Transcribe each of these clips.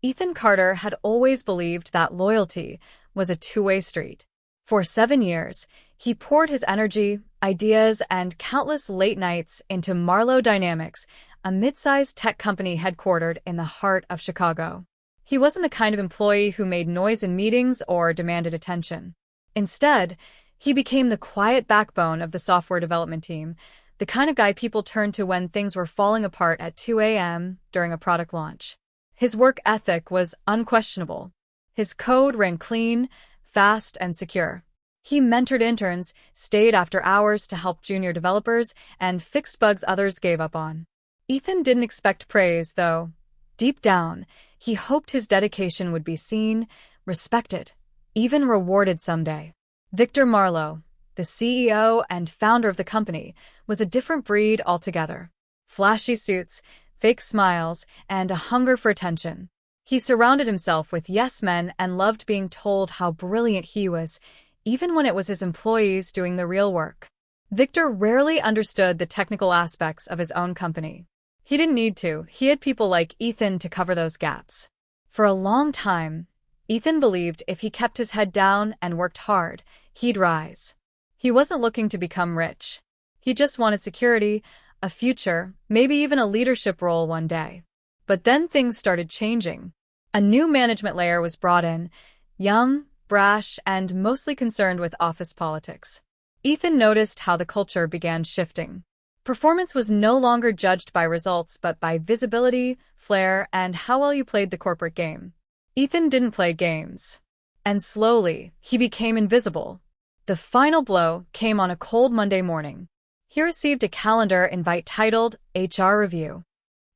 Ethan Carter had always believed that loyalty was a two-way street. For 7 years, he poured his energy, ideas, and countless late nights into Marlowe Dynamics, a mid-sized tech company headquartered in the heart of Chicago. He wasn't the kind of employee who made noise in meetings or demanded attention. Instead, he became the quiet backbone of the software development team, the kind of guy people turned to when things were falling apart at 2 a.m. during a product launch. His work ethic was unquestionable. His code ran clean, fast, and secure. He mentored interns, stayed after hours to help junior developers, and fixed bugs others gave up on. Ethan didn't expect praise, though. Deep down, he hoped his dedication would be seen, respected, even rewarded someday. Victor Marlowe, the CEO and founder of the company, was a different breed altogether. Flashy suits, fake smiles, and a hunger for attention. He surrounded himself with yes-men and loved being told how brilliant he was, even when it was his employees doing the real work. Victor rarely understood the technical aspects of his own company. He didn't need to. He had people like Ethan to cover those gaps. For a long time, Ethan believed if he kept his head down and worked hard, he'd rise. He wasn't looking to become rich. He just wanted security, a future, maybe even a leadership role one day. But then things started changing. A new management layer was brought in, young, brash, and mostly concerned with office politics. Ethan noticed how the culture began shifting. Performance was no longer judged by results but by visibility, flair, and how well you played the corporate game. Ethan didn't play games. And slowly, he became invisible. The final blow came on a cold Monday morning. He received a calendar invite titled HR Review.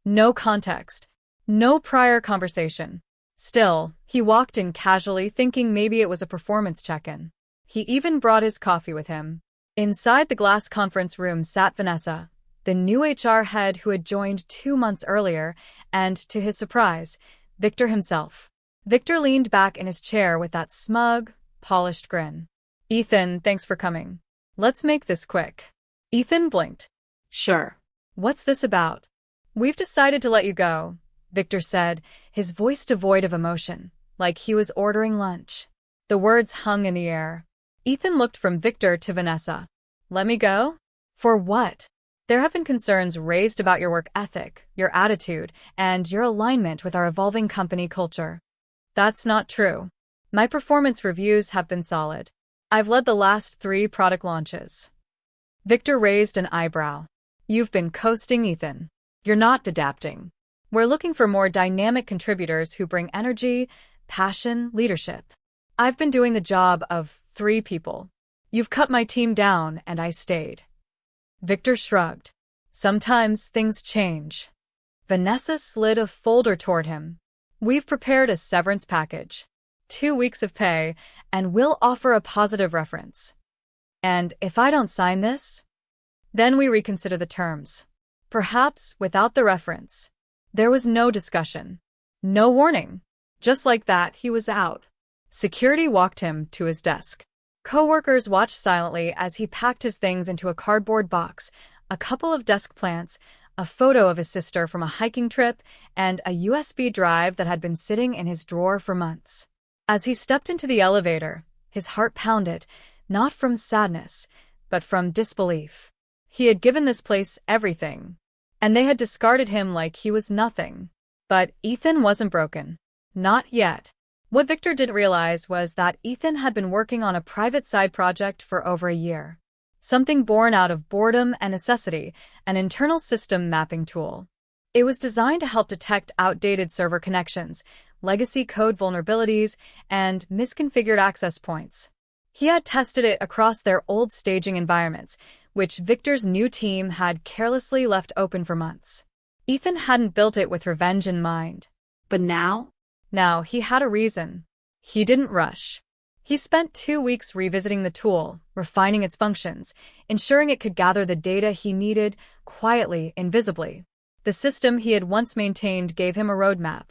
No context. No prior conversation. Still, he walked in casually thinking maybe it was a performance check-in. He even brought his coffee with him. Inside the glass conference room sat Vanessa, the new HR head who had joined 2 months earlier, and, to his surprise, Victor himself. Victor leaned back in his chair with that smug, polished grin. "Ethan, thanks for coming. Let's make this quick." Ethan blinked. Sure. "What's this about?" "We've decided to let you go," Victor said, his voice devoid of emotion, like he was ordering lunch. The words hung in the air. Ethan looked from Victor to Vanessa. "Let me go? For what?" "There have been concerns raised about your work ethic, your attitude, and your alignment with our evolving company culture." "That's not true. My performance reviews have been solid. I've led the last 3 product launches." Victor raised an eyebrow. "You've been coasting, Ethan. You're not adapting. We're looking for more dynamic contributors who bring energy, passion, leadership. I've been doing the job of 3 people. You've cut my team down, and I stayed." Victor shrugged. "Sometimes things change." Vanessa slid a folder toward him. "We've prepared a severance package. 2 weeks of pay, and we'll offer a positive reference. And if I don't sign this, then we reconsider the terms. Perhaps without the reference." There was no discussion. No warning. Just like that, he was out. Security walked him to his desk. Coworkers watched silently as he packed his things into a cardboard box, a couple of desk plants, a photo of his sister from a hiking trip, and a USB drive that had been sitting in his drawer for months. As he stepped into the elevator, his heart pounded, not from sadness, but from disbelief. He had given this place everything, and they had discarded him like he was nothing. But Ethan wasn't broken. Not yet. What Victor didn't realize was that Ethan had been working on a private side project for over a year. Something born out of boredom and necessity, an internal system mapping tool. It was designed to help detect outdated server connections, legacy code vulnerabilities, and misconfigured access points. He had tested it across their old staging environments, which Victor's new team had carelessly left open for months. Ethan hadn't built it with revenge in mind. But now? Now he had a reason. He didn't rush. He spent 2 weeks revisiting the tool, refining its functions, ensuring it could gather the data he needed, quietly, invisibly. The system he had once maintained gave him a roadmap.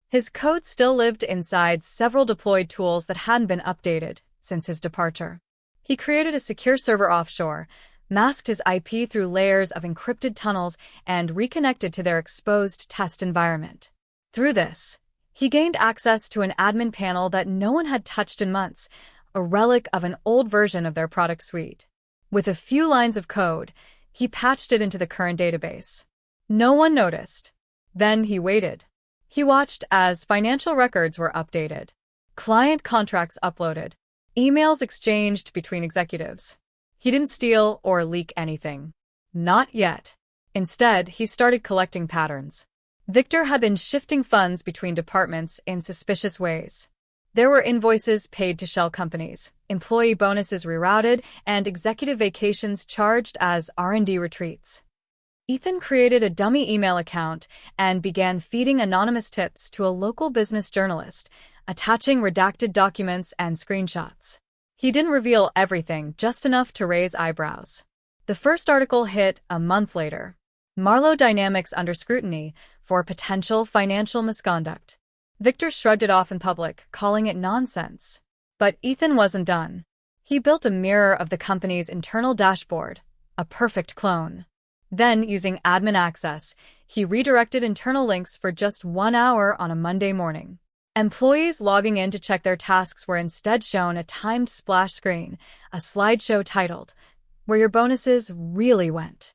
His code still lived inside several deployed tools that hadn't been updated since his departure. He created a secure server offshore, masked his IP through layers of encrypted tunnels, and reconnected to their exposed test environment. Through this, He gained access to an admin panel that no one had touched in months, a relic of an old version of their product suite. With a few lines of code, he patched it into the current database. No one noticed. Then he waited. He watched as financial records were updated, client contracts uploaded, emails exchanged between executives. He didn't steal or leak anything. Not yet. Instead, he started collecting patterns. Victor had been shifting funds between departments in suspicious ways. There were invoices paid to shell companies, employee bonuses rerouted, and executive vacations charged as R&D retreats. Ethan created a dummy email account and began feeding anonymous tips to a local business journalist, attaching redacted documents and screenshots. He didn't reveal everything, just enough to raise eyebrows. The first article hit a month later. Marlowe Dynamics under scrutiny for potential financial misconduct. Victor shrugged it off in public, calling it nonsense. But Ethan wasn't done. He built a mirror of the company's internal dashboard, a perfect clone. Then, using admin access, he redirected internal links for just 1 hour on a Monday morning. Employees logging in to check their tasks were instead shown a timed splash screen, a slideshow titled, "Where Your Bonuses Really Went."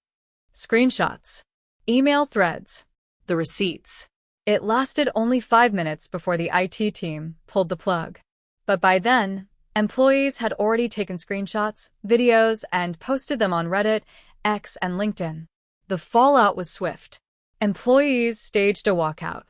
Screenshots, email threads, the receipts. It lasted only 5 minutes before the IT team pulled the plug. But by then, employees had already taken screenshots, videos, and posted them on Reddit, X, and LinkedIn. The fallout was swift. Employees staged a walkout.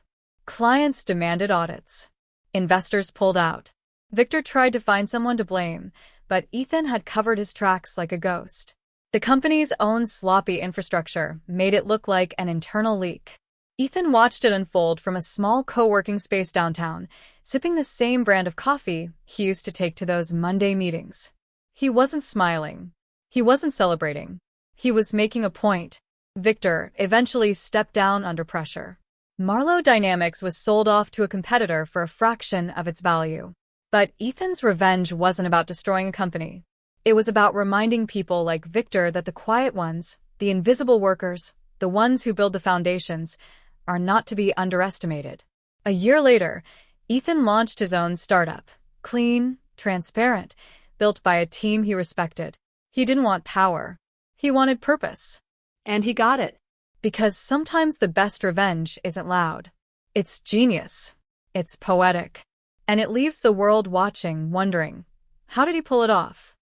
Clients demanded audits. Investors pulled out. Victor tried to find someone to blame, but Ethan had covered his tracks like a ghost. The company's own sloppy infrastructure made it look like an internal leak. Ethan watched it unfold from a small co-working space downtown, sipping the same brand of coffee he used to take to those Monday meetings. He wasn't smiling. He wasn't celebrating. He was making a point. Victor eventually stepped down under pressure. Marlowe Dynamics was sold off to a competitor for a fraction of its value. But Ethan's revenge wasn't about destroying a company. It was about reminding people like Victor that the quiet ones, the invisible workers, the ones who build the foundations, are not to be underestimated. A year later, Ethan launched his own startup, clean, transparent, built by a team he respected. He didn't want power. He wanted purpose. And he got it. Because sometimes the best revenge isn't loud. It's genius. It's poetic. And it leaves the world watching, wondering, how did he pull it off?